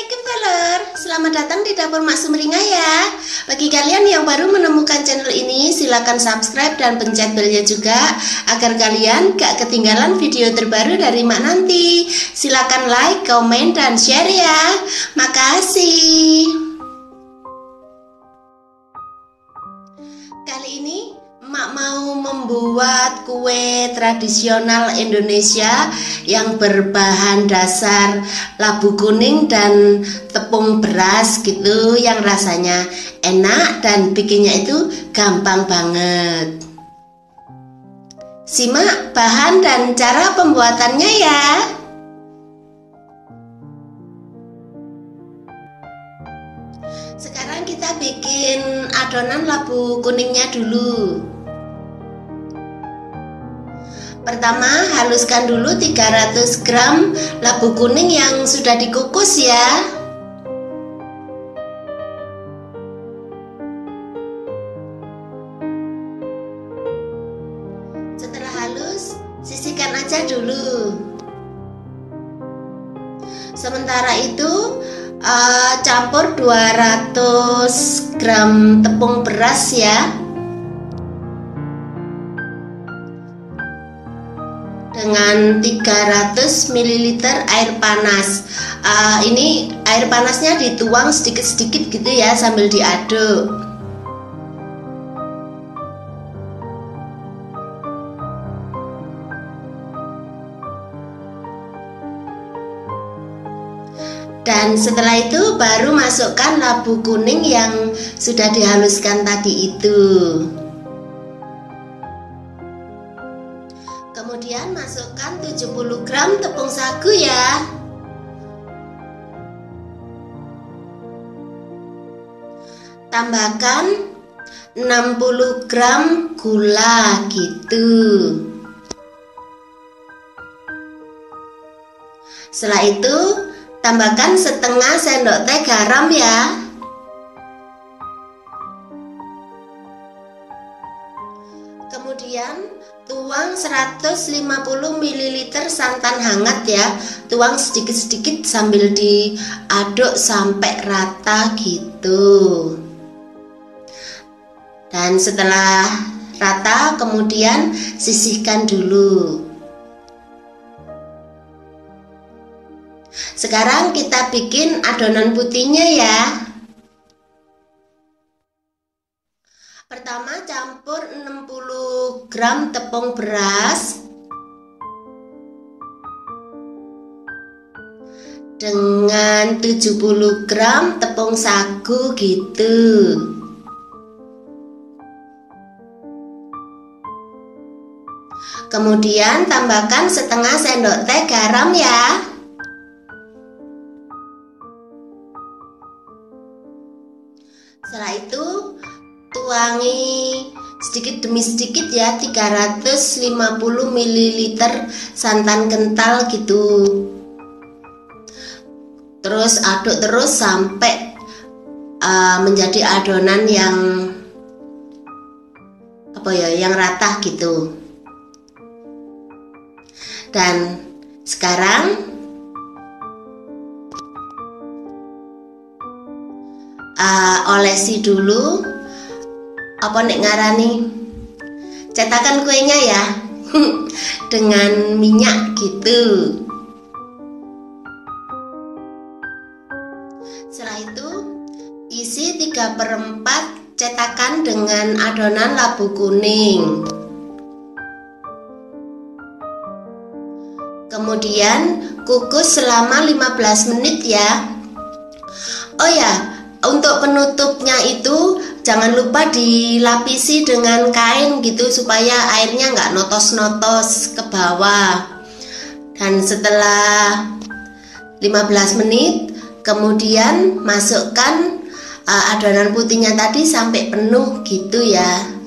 Assalamualaikum telur, selamat datang di dapur Mak Sumringah ya. Bagi kalian yang baru menemukan channel ini, silakan subscribe dan pencet belnya juga agar kalian gak ketinggalan video terbaru dari Mak nanti. Silakan like, komen, dan share ya. Makasih. Kali ini Mak mau membuat kue tradisional Indonesia yang berbahan dasar labu kuning dan tepung beras gitu, yang rasanya enak dan bikinnya itu gampang banget. Simak bahan dan cara pembuatannya ya. Sekarang kita bikin adonan labu kuningnya dulu. Pertama, haluskan dulu 300 gram labu kuning yang sudah dikukus ya. Setelah halus, sisihkan aja dulu. Sementara itu, campur 200 gram tepung beras ya, dengan 300 ml air panas. Ini air panasnya dituang sedikit-sedikit gitu ya, sambil diaduk. Dan setelah itu baru masukkan labu kuning yang sudah dihaluskan tadi itu. Kemudian masukkan 70 gram tepung sagu ya. Tambahkan 60 gram gula gitu. Setelah itu tambahkan setengah sendok teh garam ya. Kemudian tuang 150 ml santan hangat ya. Tuang sedikit-sedikit sambil diaduk sampai rata gitu. Dan setelah rata, kemudian sisihkan dulu. Sekarang kita bikin adonan putihnya ya. Pertama, campur 60 gram tepung beras dengan 70 gram tepung sagu gitu. Kemudian tambahkan setengah sendok teh garam ya. Setelah itu tuangi sedikit demi sedikit ya, 350 ml santan kental gitu. Terus aduk terus sampai menjadi adonan yang yang rata gitu. Dan sekarang olesi dulu, ngarani cetakan kuenya ya, dengan minyak gitu. Setelah itu isi 3/4 cetakan dengan adonan labu kuning. Kemudian kukus selama 15 menit ya. Oh ya, untuk penutupnya itu jangan lupa dilapisi dengan kain gitu, supaya airnya nggak notos-notos ke bawah. Dan setelah 15 menit, kemudian masukkan adonan putihnya tadi sampai penuh gitu ya.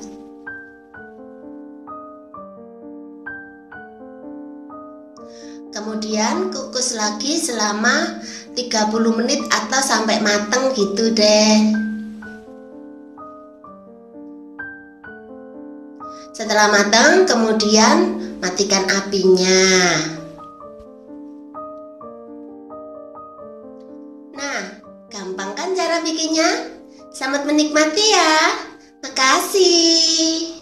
Kemudian kukus lagi selama 30 menit atau sampai mateng gitu deh. Setelah matang, kemudian matikan apinya. Nah, cara bikinnya? Selamat menikmati ya. Makasih.